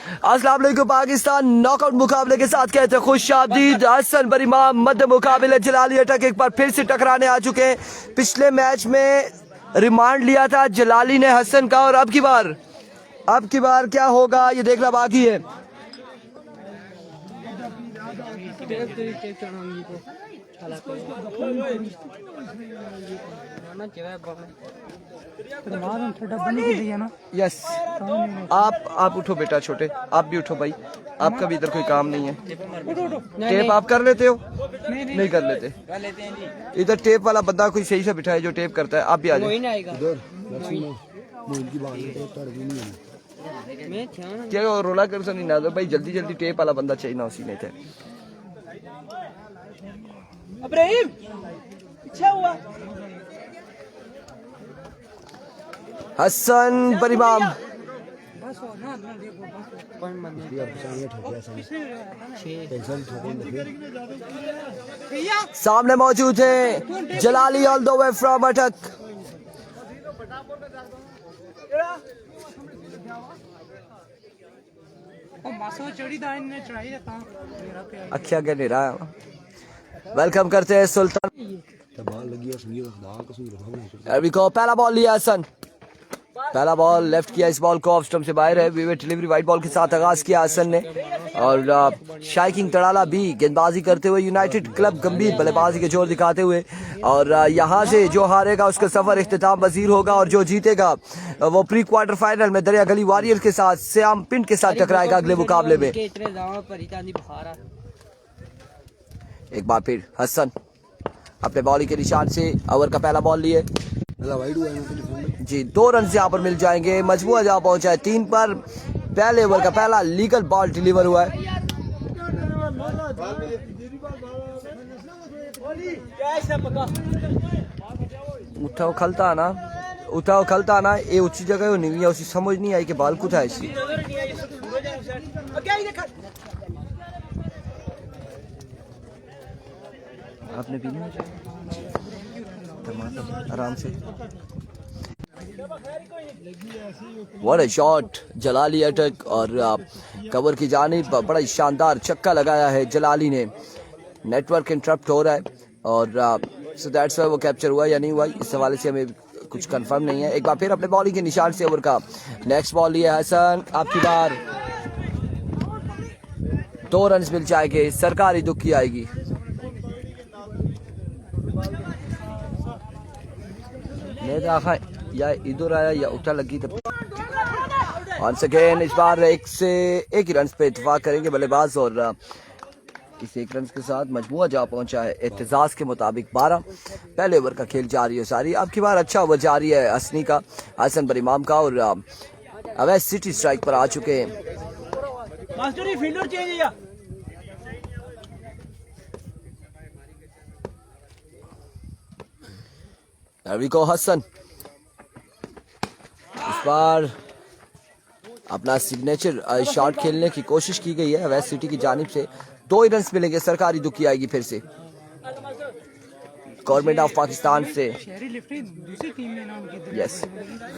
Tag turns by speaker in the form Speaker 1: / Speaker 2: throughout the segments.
Speaker 1: अस्सलाम वालेकुम पाकिस्तान नॉकआउट मुकाबले के साथ कहते हैं खुशामदीद। हसन बरीमाम मध्य मुकाबले जलाली अटक एक बार फिर से टकराने आ चुके हैं। पिछले मैच में रिमांड लिया था जलाली ने हसन का, और अब की बार क्या होगा ये देखना बाकी है। यस, आप उठो बेटा, छोटे आप भी उठो भाई, आपका भी इधर कोई काम नहीं है। टेप आप कर लेते हो? नहीं कर लेते। इधर टेप वाला बंदा कोई सही से बिठाए जो टेप करता है। आप भी आ जाओ। क्या रोला कर नहीं ना भाई, जल्दी जल्दी टेप वाला बंदा चाहिए ना, उसी में थे। इब्राहिम पीछे हुआ। हसन बरीमाम सामने मौजूद है जलाली ऑल द वे फ्रॉम अटक। अच्छा क्या नहीं रहा। वेलकम करते हैं सुल्तान। अभी को पहला बॉल लिया हसन, पहला बॉल लेफ्ट किया, इस बॉल को ऑफ स्टंप से बाहर है। विवेट डिलीवरी वाइट बॉल के साथ आगाज किया हसन ने, और शाइकिंग तड़ाला भी गेंदबाजी करते हुए यूनाइटेड क्लब गंभीर बल्लेबाजी के जोर दिखाते हुए, और यहां से जो हारेगा उसका सफर इख्तिताम पजीर होगा, और जो जीतेगा वो प्री क्वार्टर फाइनल में दरिया गली वॉरियर के साथ श्याम पिंड के साथ टकराएगा अगले मुकाबले में। एक बार फिर हसन अपने बॉलिंग के निशान से ओवर का पहला बॉल लिए जी। 2 रन यहाँ पर मिल जाएंगे। मजबूआ जहाँ पहुंचा है 3 पर। पहले ओवर का पहला लीगल बॉल डिलीवर हुआ है। उठाओ खलता ना ये ऊंची जगह नहीं है, उसी समझ नहीं आई कि बाल कुछ है इसी। आपने भी नहीं आराम से। व्हाट अ शॉट जलाली अटक, और कवर की जानिब बड़ा ही शानदार छक्का लगाया है जलाली ने। नेटवर्क इंटरप्ट हो रहा है, और सो दैट्स व्हाई वो कैप्चर हुआ या नहीं हुआ इस हवाले से हमें कुछ कंफर्म नहीं है। एक बार फिर अपने बॉलिंग के निशान से ओवर का नेक्स्ट बॉल लिया हसन। आपकी बार 2 रन मिल जाएंगे, सरकारी दुख की आएगी। या इधर आया या उठा लगी तब। वंस अगेन इस बार 1 ही रन पे इत्तेफाक करेंगे बल्लेबाज, और इस 1 रन के साथ मजमुआ जा पहुंचा है एहतजाज के मुताबिक 12। पहले ओवर का खेल जारी है सारी। अब की बार अच्छा ओवर जारी है हसनी का, हसन बरीमाम का, और अवैध सिटी स्ट्राइक पर आ चुके हैं। रवि को हसन इस बार अपना सिग्नेचर शॉट खेलने की कोशिश की गई है वेस्ट सिटी की जानिब से। 2 ही रन मिलेंगे, सरकारी दुखी आएगी फिर से गवर्नमेंट ऑफ पाकिस्तान से। यस,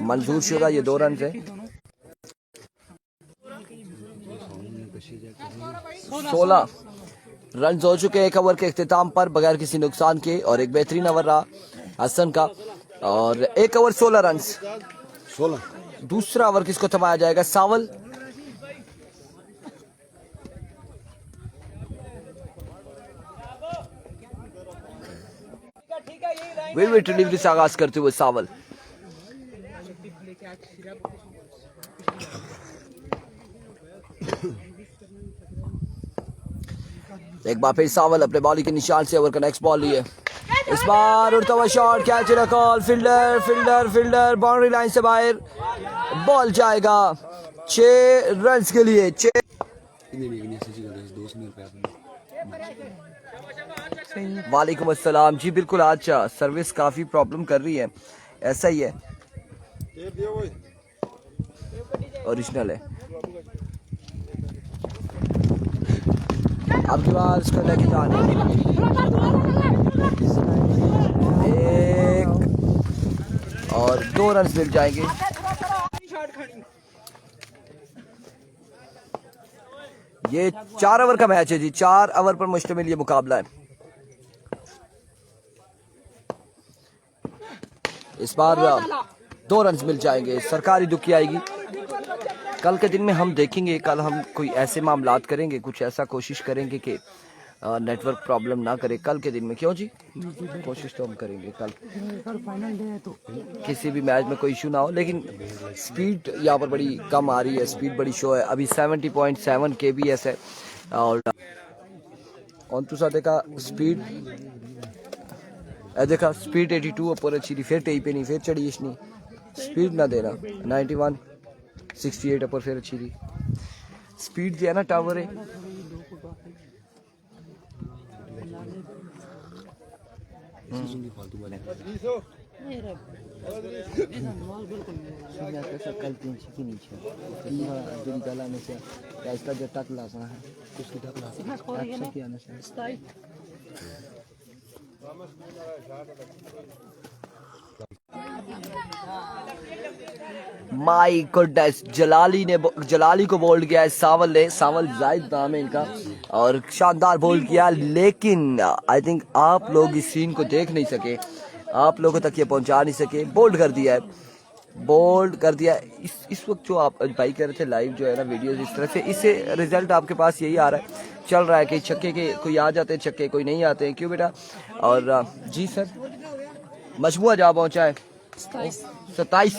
Speaker 1: मंजूर शुदा ये 2 रन है। 16 रन हो चुके 1 ओवर के इख्तिताम पर बगैर किसी नुकसान के, और एक बेहतरीन ओवर रहा हसन का, और 1 ओवर 16 रन। 16 दूसरा ओवर किसको थमाया जाएगा? सावल। विविड डिलीवरी से आगाज करते हुए सावल। एक बार फिर सावल अपने बॉलिंग के निशान से ओवर का नेक्स्ट बॉल लिए। इस बार उड़ता हुआ shot, catch and call, fielder boundary line से बाहर, बॉल जाएगा 6 रन के लिए। वालेकुम अस्सलाम जी, बिल्कुल आज सर्विस काफी प्रॉब्लम कर रही है, ऐसा ही है, ओरिजिनल है। अब की बार इसको लेके जाने 1 और 2 रन मिल जाएंगे। ये 4 ओवर का मैच है जी, 4 ओवर पर मुश्तमिल ये मुकाबला है। इस बार 2 रन मिल जाएंगे, सरकारी दुखी आएगी। कल के दिन में हम देखेंगे, कल हम कोई ऐसे मामलात करेंगे, कुछ ऐसा कोशिश करेंगे कि नेटवर्क प्रॉब्लम ना करे कल के दिन में। क्यों जी? कोशिश तो हम करेंगे कल फाइनल डे है तो किसी भी मैच में कोई इशू ना हो, लेकिन स्पीड यहाँ पर बड़ी कम आ रही है, स्पीड बड़ी शो है। अभी 70.7 kbs है और देखा स्पीड देखा स्पीड 82 ऊपर अच्छी थी, फिर टेई पे नहीं, फिर चढ़ी इसने स्पीड ना देना 91 68 ऊपर फिर अच्छी थी स्पीड जो है ना टावर है। माई गुडनेस, जलाली को बोल्ड किया है सावल ने, सावल जाहिद नाम है इनका, और शानदार बोल्ड किया। लेकिन आई थिंक आप लोग इस सीन को देख नहीं सके, आप लोगों तक ये पहुंचा नहीं सके। बोल्ड कर दिया है, बोल्ड कर दिया। इस वक्त जो आप भाई कह रहे थे लाइव जो है ना वीडियो, इस तरह से इससे रिजल्ट आपके पास यही आ रहा है, चल रहा है कि छक्के के कोई आ जाते हैं, छक्के कोई नहीं आते हैं। क्यों बेटा? और जी सर, मजमुआ जहाँ पहुंचा है 27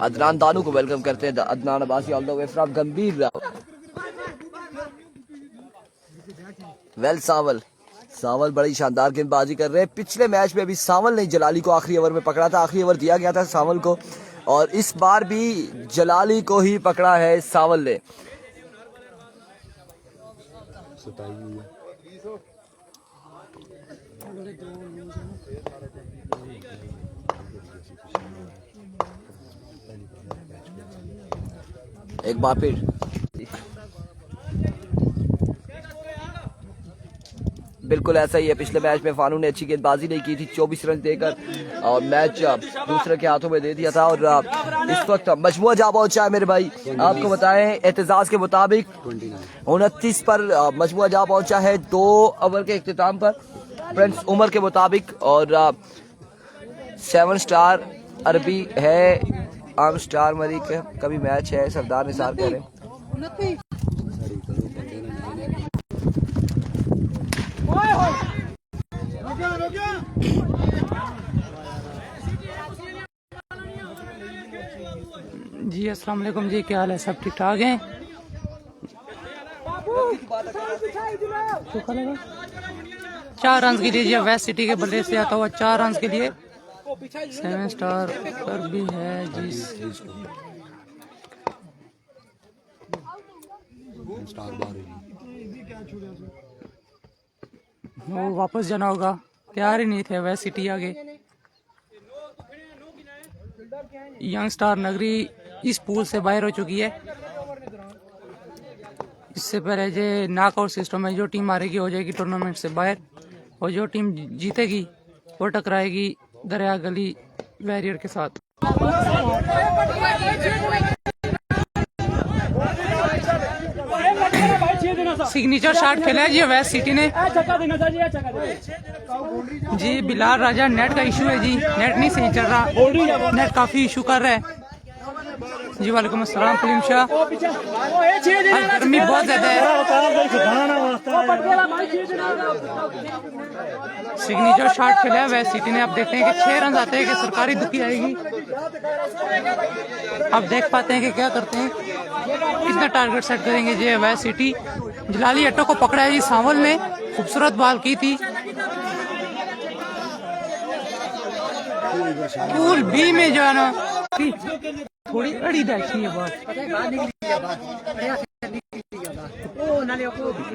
Speaker 1: अदनान दानू को वेलकम करते हैं। Adnan Abbasi all the way from गंभीर। वेल सावल बड़ी शानदार गेंदबाजी कर रहे हैं। पिछले मैच में भी सावल ने जलाली को आखिरी ओवर में पकड़ा था, आखिरी ओवर दिया गया था सावल को, और इस बार भी जलाली को ही पकड़ा है सावल ने। एक बार फिर बिल्कुल ऐसा ही है। पिछले मैच में फानू ने अच्छी गेंदबाजी नहीं की थी, 24 रन देकर और मैच दूसरे के हाथों में दे दिया था। और इस वक्त मजमुआ जा पहुंचा है मेरे भाई, आपको बताएं एहतजाज के मुताबिक 29 पर मजमुआ जा पहुंचा है 2 ओवर के इख्तिताम पर फ्रेंड्स उमर के मुताबिक। और 7 स्टार अरबी है, आम स्टार मरी का भी मैच है, सरदार निसार कह रहे हैं।
Speaker 2: जी अस्सलाम वालेकुम जी, क्या हाल है? सब ठीक ठाक हैं? 4 रन के लिए जी वेस्ट सिटी के बल्ले से आता हुआ 4 रन के लिए 7 स्टार पर भी है जी। वो वापस जाना होगा, तैयार ही नहीं थे वेस्ट सिटी आगे। यंग स्टार नगरी इस पूल से बाहर हो चुकी है। इससे पहले जो नॉकआउट सिस्टम है, जो टीम हारेगी हो जाएगी टूर्नामेंट से बाहर, और जो टीम जीतेगी वो टकराएगी दरिया गली वॉरियर के साथ। सिग्नेचर शॉट खेला है जी वेस्ट सिटी ने जी। बिलाल राजा, नेट का इशू है जी, नेट नहीं सही चल रहा, नेट काफी इशू कर रहा है जी। वालेकुम अस्सलाम फलीम शाह। गर्मी बहुत ज्यादा है। सिग्नेचर शॉट खेला है वेस्ट सिटी ने। अब देखते हैं कि 6 रन आते हैं कि सरकारी दुखी आएगी। अब देख पाते हैं कि क्या करते हैं, कितना टारगेट सेट करेंगे जी वेस्ट सिटी। जलाली अट्टो को पकड़ा है जी सावल ने, खूबसूरत बॉल की थी। पूल बी में जो है ना थोड़ी अड़ी देखी है बात।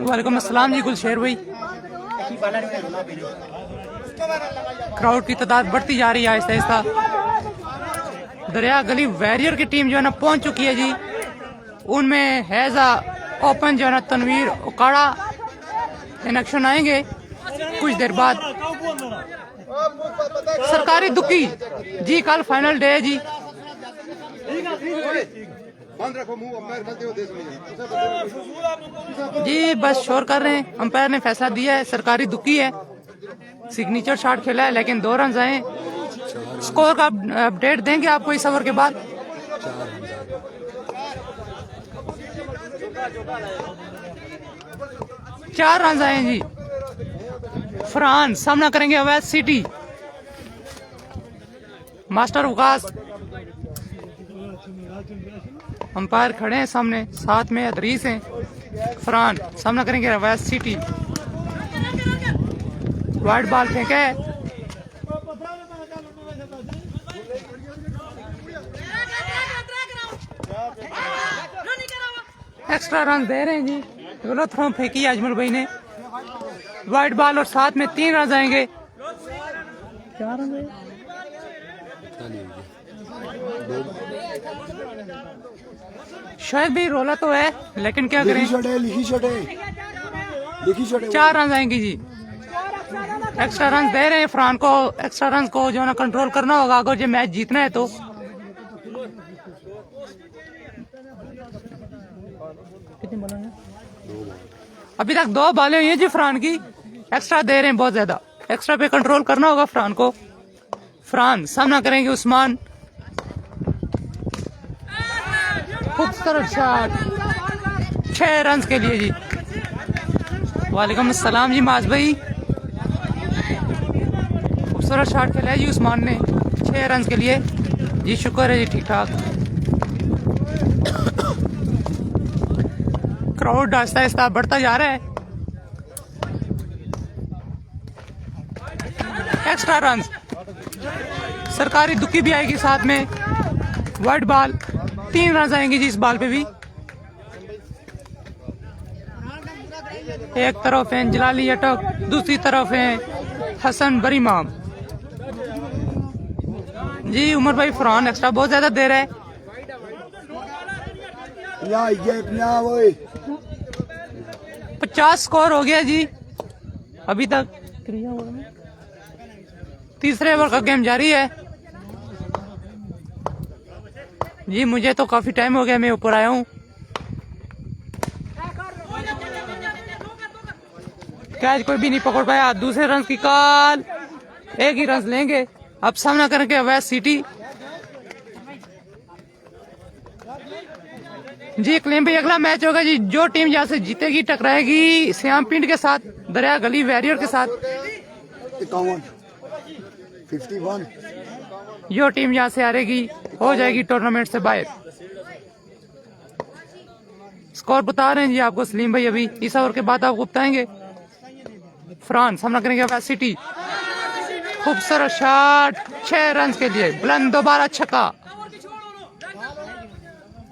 Speaker 2: वालेकुम अस्सलाम जी गुलशेर भाई। क्राउड की तादाद बढ़ती जा रही है आहिस्ता आहिस्ता। दरिया गली वॉरियर की टीम जो है ना पहुंच चुकी है जी। उनमें हैजा ओपन जो है ना तनवीर उकाड़ा इन एक्शन आएंगे कुछ देर बाद। सरकारी दुक्की जी, कल फाइनल डे है जी। जी बस शोर कर रहे हैं, अंपायर ने फैसला दिया है, सरकारी दुक्की है, सिग्नेचर शॉट खेला है लेकिन 2 रन आए। स्कोर का अपडेट देंगे आपको इस ओवर के बाद। 4 रन आए जी। फ्रांस सामना करेंगे अवैध सिटी। मास्टर विकास अंपायर खड़े हैं सामने, साथ में अदरीस हैं। फ्रांस सामना करेंगे अवैध सिटी। वाइड बॉल फेंके, एक्स्ट्रा रन दे रहे हैं जी। गलत थ्रो फेंकी अजमल भाई ने। वाइड बॉल और साथ में 3 रन आएंगे। 4 रन शायद भी रोला तो है लेकिन क्या करें, 4 रन आएंगे जी। एक्स्ट्रा रन दे रहे हैं फ्रांस को। एक्स्ट्रा रन को जो है ना कंट्रोल करना होगा अगर ये मैच जीतना है तो। अभी तक 2 बॉलें हुई हैं जी फ्रांस की। एक्स्ट्रा दे रहे हैं बहुत ज्यादा, एक्स्ट्रा पे कंट्रोल करना होगा फ्रांस को। फ्रांस सामना करेंगे उस्मान। खूबसूरत शॉट, 6 रन के लिए जी। वालेकुम अस्सलाम जी माज भाई। खूबसूरत शॉट खेला है जी उस्मान ने 6 रन के लिए जी। शुक्र है जी, ठीक ठाक। क्राउड आहिस्ता आहिस्ता बढ़ता जा रहा है। एक्स्ट्रा रन, सरकारी दुक्की भी आएगी साथ में। वाइड बॉल, 3 रन आएंगे जी इस बॉल पे भी। एक तरफ है जलाली अटक, दूसरी तरफ है हसन बरीमाम जी। उमर भाई फरहान एक्स्ट्रा बहुत ज्यादा दे रहा है। 50 स्कोर हो गया जी अभी तक। तीसरे ओवर का गेम जारी है जी। मुझे तो काफी टाइम हो गया, मैं ऊपर आया हूँ। कैच कोई भी नहीं पकड़ पाया। दूसरे रन की कॉल, 1 ही रन लेंगे। अब सामना करेंगे अवैध सिटी जी। क्लेम भाई अगला मैच होगा जी। जो टीम यहाँ से जीतेगी टकराएगी श्याम पिंड के साथ, दरिया गली वॉरियर के साथ।
Speaker 3: 51।
Speaker 2: जो टीम यहाँ से हारेगी हो जाएगी टूर्नामेंट से बाहर। स्कोर बता रहे हैं जी आपको सलीम भाई, अभी इस ओवर के बाद आपको बताएंगे। फ्रांस सामना करेंगे अवैध सिटी। खूबसूरत शॉट, 6 रन के लिए। बुलंद दोबारा छक्का।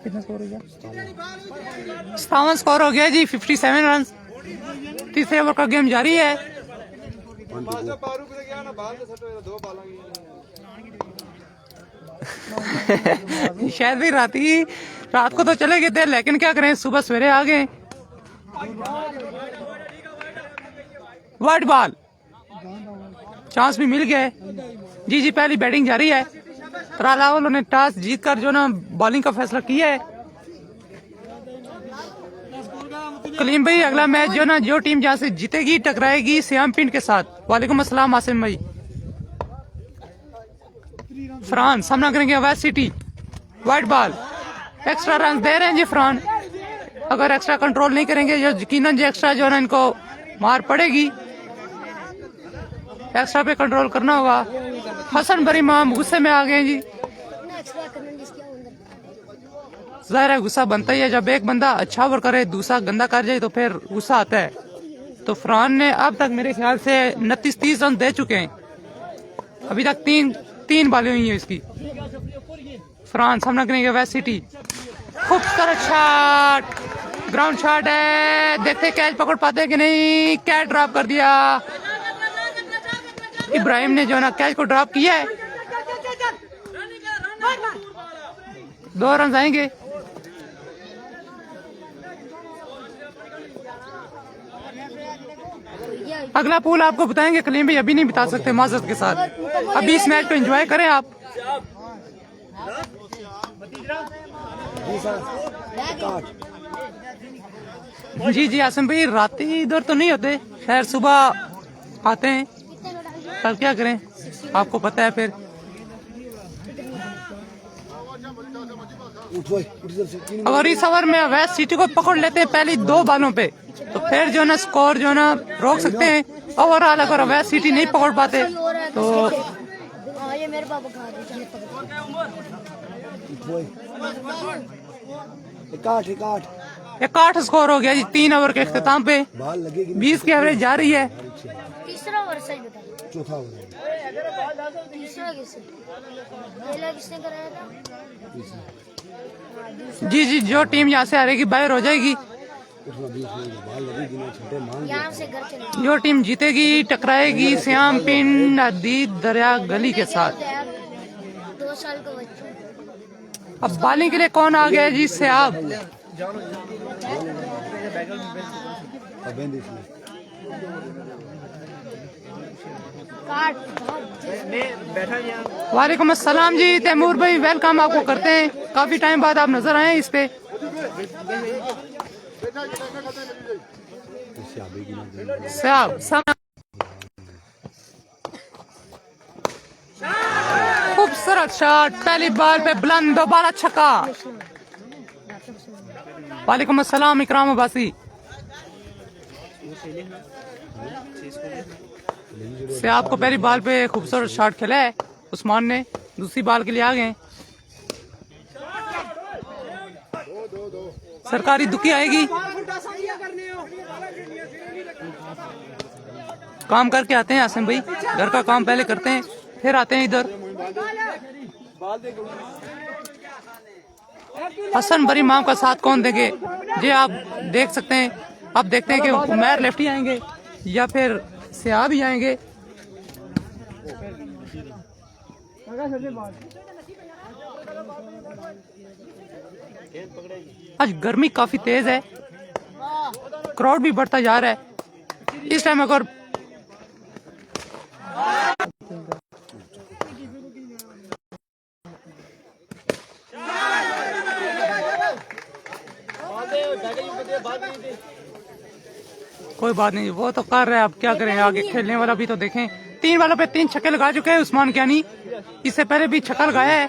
Speaker 2: कितना स्कोर हो गया? 57 स्कोर हो गया जी। 57 रन। तीसरे ओवर का गेम जारी है। शायद भी रात को तो चले गए थे लेकिन क्या करें, सुबह सवेरे आ गए। वाइड बॉल, चांस भी मिल गए जी। पहली बैटिंग जारी है। तराला वालों ने टॉस जीतकर जो ना बॉलिंग का फैसला किया है। कलीम भाई अगला मैच जो ना, जो टीम जहाँ से जीतेगी टकराएगी श्याम पिंड के साथ। वालेकुम अस्सलाम आसिम भाई। फ्रांस सामना करेंगे अवैध सिटी। वाइड बॉल, एक्स्ट्रा रन दे रहे हैं जी फ्रांस। अगर एक्स्ट्रा कंट्रोल नहीं करेंगे जो यकीनन जो एक्स्ट्रा जो है ना इनको मार पड़ेगी। एक्स्ट्रा पे कंट्रोल करना होगा। हसन बरीमाम गुस्से में आ गए जी। जाहिर है गुस्सा बनता ही है, जब एक बंदा अच्छा ओवर करे दूसरा गंदा कर जाए तो फिर गुस्सा आता है। तो फ्रांस ने अब तक मेरे ख्याल से 29-30 रन दे चुके हैं। अभी तक तीन बॉलें हुई हैं इसकी। फ्रांस सामना करेंगे वेस्ट सिटी। खूबसूरत शॉट, ग्राउंड शॉट है। देखते कैच पकड़ पाते कि नहीं। कैच ड्रॉप कर दिया। इब्राहिम ने जो ना कैच को ड्रॉप किया है। 2 रन आएंगे। अगला पूल आपको बताएंगे, कलीम भाई अभी नहीं बता सकते माजरत के साथ। अभी इस मैच को एंजॉय करें आप। जी जी आसिम भाई, रात इधर तो नहीं होते, खैर सुबह आते हैं, कल क्या करें आपको पता है। फिर अगर इस ओवर में वेस्ट सिटी को पकड़ लेते हैं पहली 2 बालों पे, तो फिर जो ना स्कोर जो ना रोक सकते हैं। ओवरऑल अगर वेस्ट सिटी नहीं पकड़ पाते तो एक 8 स्कोर हो गया जी 3 ओवर के इख्तिताम पे। 20 की एवरेज जा रही है।
Speaker 3: तीसरा ओवर सही बता, चौथा ओवर तीसरा किसने कराया था?
Speaker 2: जी जी, जो टीम यहाँ से हारेगी बाहर हो जाएगी।
Speaker 3: यहाँ से घर चले।
Speaker 2: जो टीम जीतेगी टकराएगी श्याम पिन नदी दरिया गली के साथ।
Speaker 3: 2 साल का बच्चा।
Speaker 2: अब बॉलिंग के लिए कौन आ गया जी? सयाब। वालेकुम अस्सलाम जी तैमूर भाई, वेलकम आपको करते हैं। काफी टाइम बाद आप नजर आए इस पे। खूबसूरत शॉट, पहली बॉल पे बुलंद, दोबारा छक्का। वालेकुम अस्सलाम इकराम अब्बासी। से आपको पहली बॉल पे खूबसूरत शॉट खेला है उस्मान ने, दूसरी बॉल के लिए आ गए। सरकारी दुखी आएगी, काम करके आते हैं आसिम भाई, घर का काम पहले करते हैं फिर आते हैं इधर। हसन बरी माम का साथ कौन देंगे जी? आप देख सकते हैं, आप देखते हैं कि उमैर लेफ्टी आएंगे या फिर सियाब ही आएंगे। आज गर्मी काफी तेज है, क्राउड भी बढ़ता जा रहा है इस टाइम। अगर कोई बात नहीं, वो तो कर रहे हैं, अब क्या करें, आगे खेलने वाला भी तो देखें। 3 बालों पे 3 छक्के लगा चुके हैं उस्मान कियानी, इससे पहले भी छक्का लगाया है।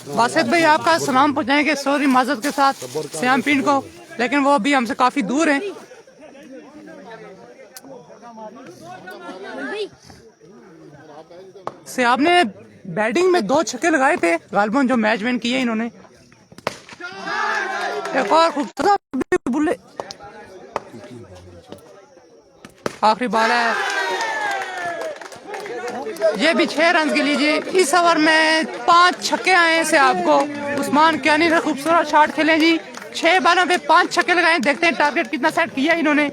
Speaker 2: बासित भाई आपका सलाम पहुंचाएंगे सॉरी माजरत के साथ श्याम पिंड को, लेकिन वो अभी हमसे काफी दूर हैं। से आपने बैटिंग में 2 छक्के लगाए थे गालबन, जो मैच विन किए इन्होंने। एक और खूबसूरत बुल्ले, आखिरी बॉल है, ये भी 6 रन के लीजिए। इस ओवर में 5 छक्के आए हैं से आपको। उस्मान कियानी ने खूबसूरत शॉट खेले जी, 6 बालों पे 5 छक्के लगाए। देखते हैं टारगेट कितना सेट किया इन्होंने।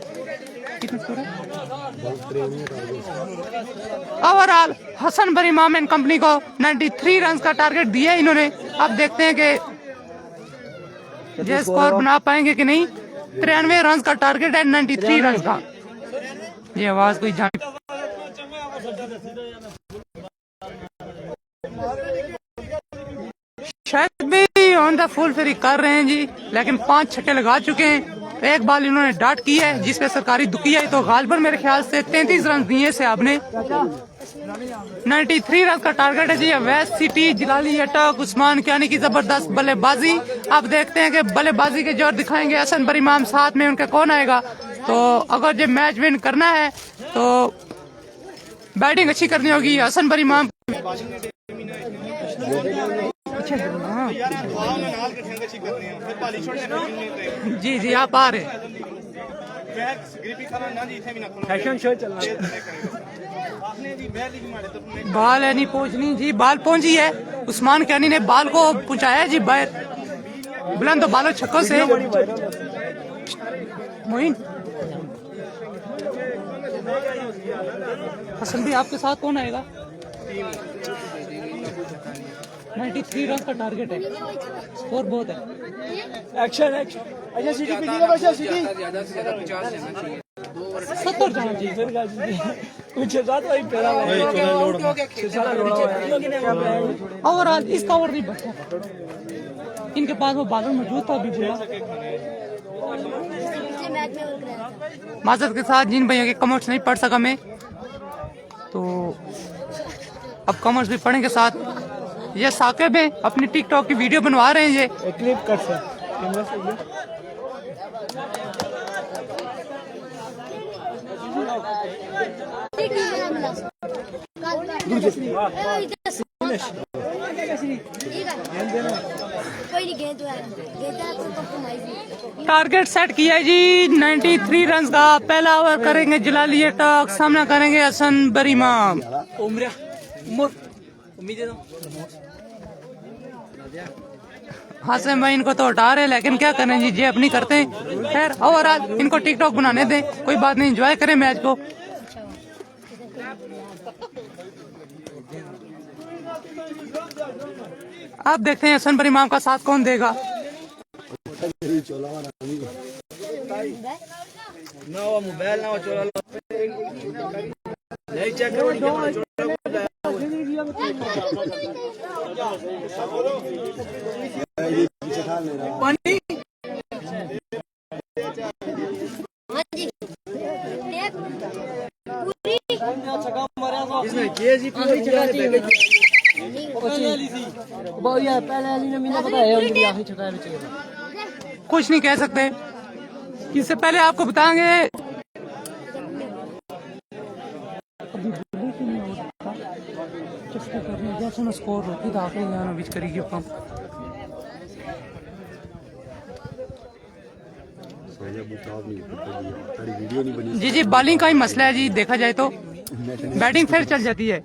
Speaker 2: ओवरऑल हसन बरी इमाम एंड कंपनी को 93 रन का टारगेट दिया इन्होंने। अब देखते हैं कि ये स्कोर बना पाएंगे कि नहीं। 93 रन का टारगेट है, 93 रन का। ये आवाज कोई जान शायद भी ऑन द फुल फ्री कर रहे हैं जी, लेकिन 5 छक्के लगा चुके हैं। एक बॉल इन्होंने डॉट की है जिसपे सरकारी दुखी है, तो गालबन मेरे ख्याल से 33 रन दिए से आपने। 93 रन का टारगेट है जी। वेस्ट सिटी जिलाली अटक उस्मान कियानी की जबरदस्त बल्लेबाजी। अब देखते हैं कि बल्लेबाजी के जोर दिखाएंगे हसन बरी इमाम, साथ में उनका कौन आएगा। तो अगर ये मैच विन करना है तो बैटिंग अच्छी करनी होगी हसन बरी इमाम। जी जी आप आ रहे बॉल है नहीं पहुंचनी जी, बॉल पहुंची है। उस्मान कियानी ने बॉल को पहुंचाया जी बाहर, बुलंद तो बालों छक्कों से। मोइन हसन भी आपके साथ कौन आएगा? 93 रन का टारगेट है, स्कोर बहुत है।
Speaker 4: Action action. अच्छा सिटी पीछे बचा सिटी
Speaker 2: 70 जाना चाहिए।
Speaker 4: फिर कुछ बात वही पेड़ा है सारा लोड़ा है।
Speaker 2: ओवरऑल इसका ओवर नहीं बचा, इनके पास वो बॉलर मौजूद था अभी बुला। माजरत के साथ जिन भैया के कमेंट्स नहीं पढ़ सका मैं, तो अब कमेंट्स भी पढ़ेंगे साथ। ये साकिब है, अपनी टिकटॉक की वीडियो बनवा रहे हैं ये।
Speaker 4: क्लिप कर सर कैमरा से ये
Speaker 2: टारगेट सेट किया है जी 93 रन का। पहला ओवर करेंगे जलाली टॉक, सामना करेंगे हसन बरीमाम। हसन भाई इनको तो हटा रहे, लेकिन क्या करें जी, ये अपनी करते हैं। खैर ओवरऑल इनको टिकटॉक बनाने दें, कोई बात नहीं, एंजॉय करें मैच को। आप देखते हैं हसन बरीमाम का साथ कौन देगा। कुछ नहीं कह सकते, इससे पहले आपको बताएंगे स्कोर रोकी था करेगी अपन। जी जी बॉलिंग का ही मसला है जी, देखा जाए तो बैटिंग फिर चल जाती है।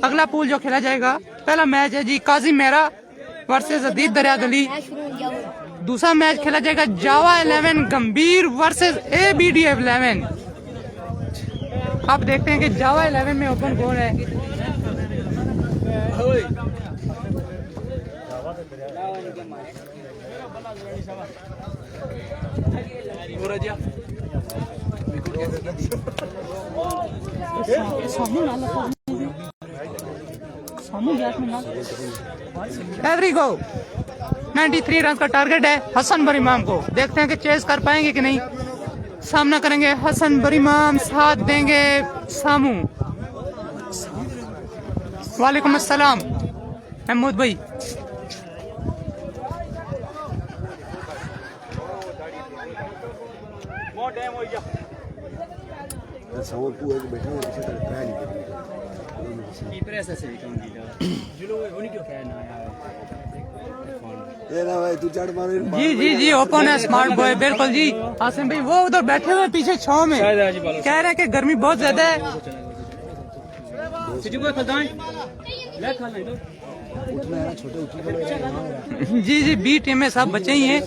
Speaker 2: अगला पूल जो खेला जाएगा, पहला मैच है जी काजी मेहरा वर्सेस अदीब दरिया गली। दूसरा मैच खेला जाएगा जावा 11 गंभीर वर्सेस ABDF 11। आप देखते हैं कि जावा 11 में ओपन कौन है। एवरी गो 93 रन का टारगेट है हसन बरीमाम को। देखते हैं कि चेस कर पाएंगे कि नहीं। सामना करेंगे हसन बरीमाम, साथ देंगे सामू। वालेकुम अस्सलाम महमूद भाई। जी जी जी ओपन है स्मार्ट बॉय, बिल्कुल जी। आसिम भाई वो उधर बैठे हुए पीछे छाव में, कह रहे हैं कि गर्मी बहुत ज्यादा है। जी जी बी टीम में सब बच्चे ही हैं।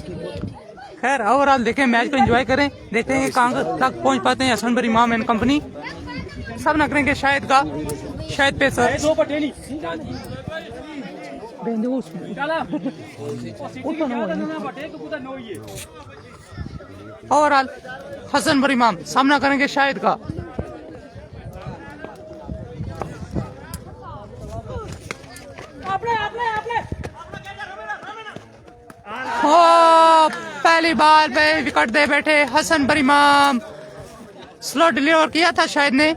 Speaker 2: खैर ओवरऑल देखें मैच को एंजॉय करें, देखते हैं कि कहाँ तक पहुंच पाते हैं हसन बरीमाम एंड कंपनी। सब न करेंगे शायद का, शायद पे सर ओवरऑल हसन बरीमाम सामना करेंगे शायद का। पहली बार पे विकेट दे बैठे हसन बरीमाम। स्लो डिलीवर किया था शायद ने,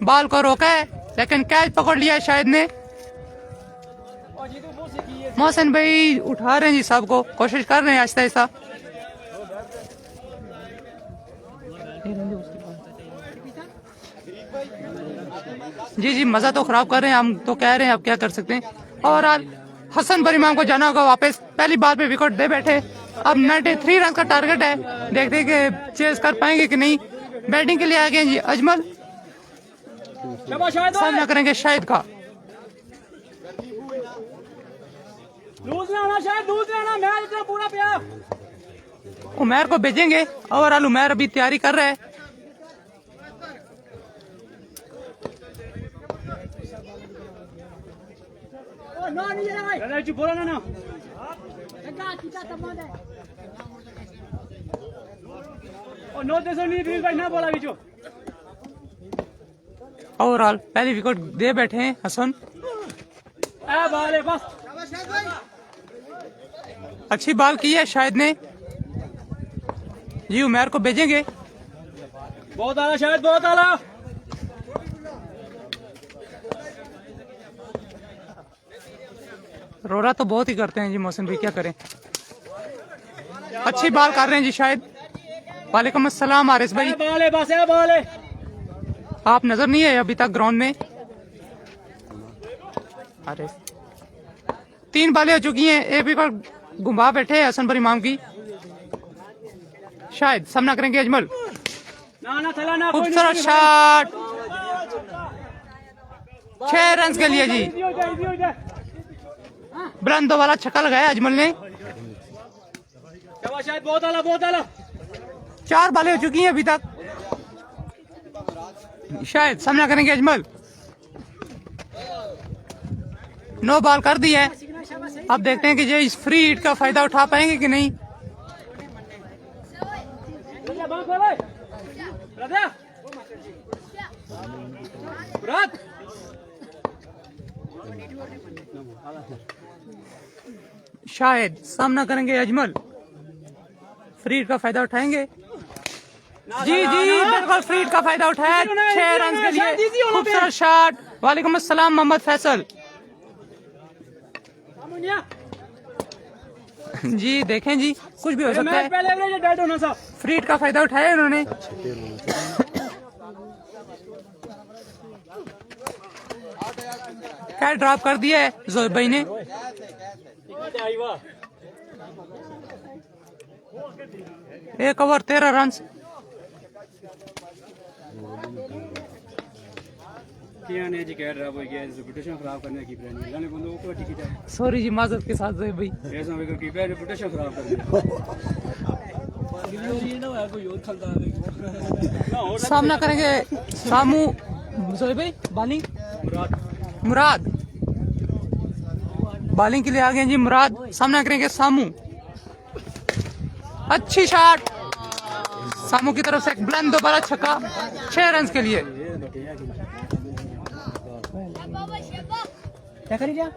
Speaker 2: बॉल को रोका है लेकिन कैच पकड़ लिया शायद ने। मोहसिन भाई उठा रहे हैं जी, सबको कोशिश कर रहे हैं आहिस्ता आहिस्ता। जी जी मजा तो खराब कर रहे हैं, हम तो कह रहे हैं, अब क्या कर सकते हैं। और हसन बरीमाम को जाना होगा वापस, पहली बार पे विकेट दे बैठे। अब 93 रन का टारगेट है, देखते हैं कि चेस कर पाएंगे कि नहीं। बैटिंग के लिए आ गए जी अजमल, सामना करेंगे शाहिद का। उमैर को भेजेंगे, ओवरऑल उमैर अभी तैयारी कर रहा है।
Speaker 4: चुप बोलो ना नो देसो नहीं भाई ना बोला बीचो।
Speaker 2: ओवरऑल पहली विकेट दे बैठे हैं हसन।
Speaker 4: बाल है बस।
Speaker 2: अच्छी बॉल की है शायद ने जी, उमेर को भेजेंगे।
Speaker 4: बहुत आला शायद, बहुत आला।
Speaker 2: रोरा तो बहुत ही करते हैं जी मोहसिन भाई, क्या करें। अच्छी बॉल कर रहे हैं जी शायद। वालेकुम अस्सलाम आरिस भाई,
Speaker 4: बाल है बस, है बाल है।
Speaker 2: आप नजर नहीं है अभी तक ग्राउंड में। अरे 3 बालें हो चुकी हैं, एक विकेट घुमा बैठे हैं हसन पर इमाम की। शायद सामना करेंगे अजमल।
Speaker 4: ना चला ना,
Speaker 2: खूबसूरत शॉट, 6 रन के लिए जी। बुलंदों वाला छक्का लगाया अजमल ने।
Speaker 4: शायद बहुत आला, बहुत आला।
Speaker 2: 4 बालें हो चुकी हैं अभी तक। शायद सामना करेंगे अजमल। 9 बॉल कर दी है। अब देखते हैं कि ये इस फ्री हिट का फायदा उठा पाएंगे कि नहीं। शायद सामना करेंगे अजमल। फ्री हिट का फायदा उठाएंगे। जी बिल्कुल फ्री हिट का फायदा उठाया, 6 रन के लिए। खूबसूरत शॉट। वालेकुम अस्सलाम मोहम्मद फैसल जी। देखें जी, कुछ भी हो सकता है। फ्री हिट का फायदा उठाया उन्होंने। कैच ड्रॉप कर दिया है जोहेब भाई ने। एक ओवर 13 रन।
Speaker 4: खराब करने की
Speaker 2: सॉरी जी, माजरत के साथ जोहेब भाई।
Speaker 4: रेपुटेशन खराब
Speaker 2: सामना करेंगे सामू जोहेब भाई। बॉलिंग मुराद, बॉलिंग के लिए आ गए जी मुराद। सामना करेंगे सामू। अच्छी शॉट सामू की तरफ से, एक बुलंद दोबारा छक्का, 6 रन के लिए। क्या करी क्या?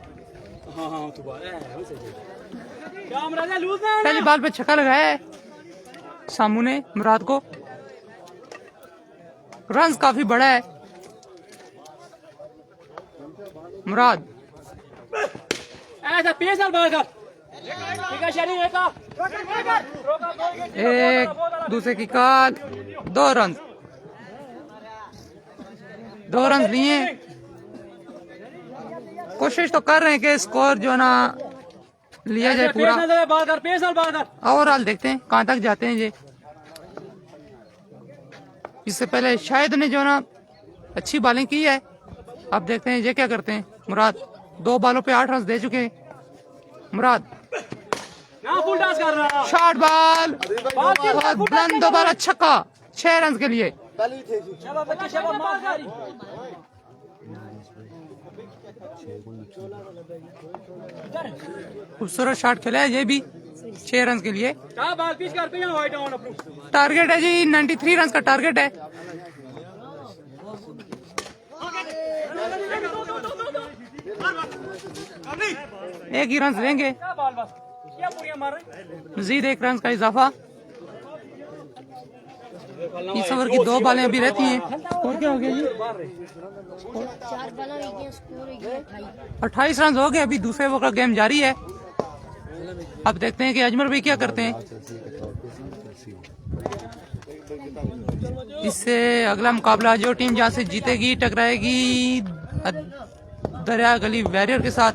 Speaker 2: पहली बॉल पे छक्का लगाया है सामू ने मुराद को। रन काफी बड़ा है। मुराद
Speaker 4: ऐसा पेसर बॉल कर।
Speaker 2: एक दूसरे की कॉल, 2 रन। 2 रन लिए। कोशिश तो कर रहे हैं कि स्कोर जो ना लिया जाए पूरा। ओवरऑल देखते हैं कहां तक जाते हैं ये। इससे पहले शायद ने जो ना अच्छी बॉलिंग की है। अब देखते हैं ये क्या करते हैं। मुराद 2 बॉलों पे 8 रन दे चुके हैं। मुराद शॉर्ट बॉल, बुलंद दोबारा छक्का, 6 रन के लिए। खूबसूरत शॉट खेला है ये भी, 6 रन के लिए। टारगेट है जी 93 रन का टारगेट है। एक ही रन लेंगे, मजीद 1 रन का इजाफा। इस ओवर की 2 बॉलें अभी रहती हैं। और क्या हो गया जी?
Speaker 3: 4 बॉल हो गई, स्कोर हो गया
Speaker 2: 28 रन हो गए। अभी दूसरे ओवर का गेम जारी है। अब देखते हैं कि अजमल भाई क्या करते हैं। इससे अगला मुकाबला जो टीम जहां से जीतेगी टकराएगी दरिया गली वॉरियर के साथ।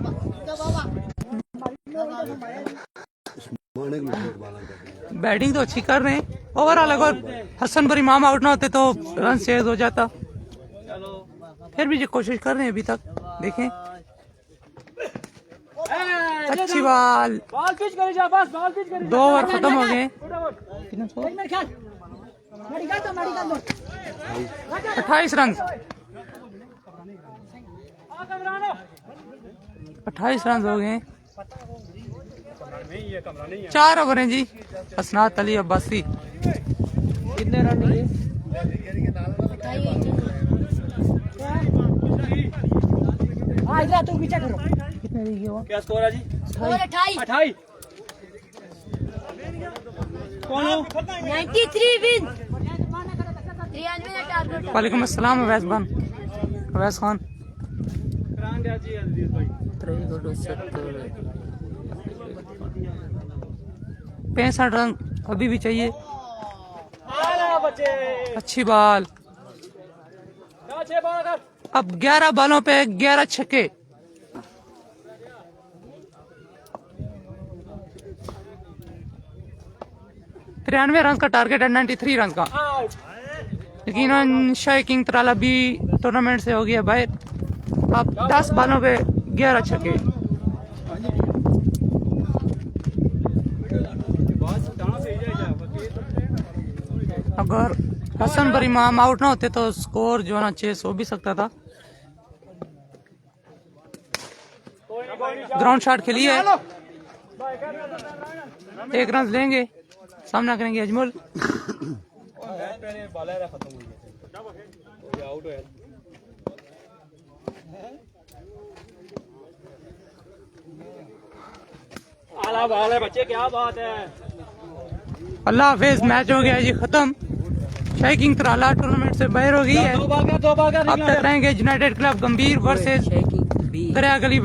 Speaker 2: बैटिंग तो अच्छी कर रहे हैं। ओवरऑल अगर हसन पर इमाम आउट ना होते तो रन चेज हो जाता। फिर भी जो कोशिश कर रहे हैं अभी तक, देखें। अच्छी बॉल, 2 ओवर खत्म हो गए। 28 रन। 28 रन हो गए। 4 ओवर हैं जी। असनात अली अब्बासी।
Speaker 4: कितने रन लिए? इधर तू पीछे करो।
Speaker 2: कितने रह गए वो?
Speaker 4: क्या स्कोर है जी? 28। कौन हो?
Speaker 3: 93 विन। 93 टारगेट।
Speaker 2: वालेकुम अस्सलाम अवैस खान। अवैस खान 65 रन अभी भी चाहिए। अच्छी बॉल। अब 11 बॉलों पे 11 छक्के। तिरानवे रन का टारगेट है 93 रन का। यकीनन शाही किंग तराला भी टूर्नामेंट से हो गया बाहर। अब 10 बॉलों पे 11 छक्के। अगर हसन बरी इमाम आउट ना होते तो स्कोर जो है ना 6 हो भी सकता था। ग्राउंड शॉट खेली है। 1 रन लेंगे। सामना करेंगे अजमल।
Speaker 4: आला बाल है बच्चे, क्या बात है।
Speaker 2: अल्लाह हाफिज। मैच हो गया जी खत्म। शाही किंग तराला टूर्नामेंट से बाहर हो गई है।
Speaker 4: दो बार
Speaker 2: अब तक रहेंगे यूनाइटेड क्लब गंभीर वर्सेस दरिया गली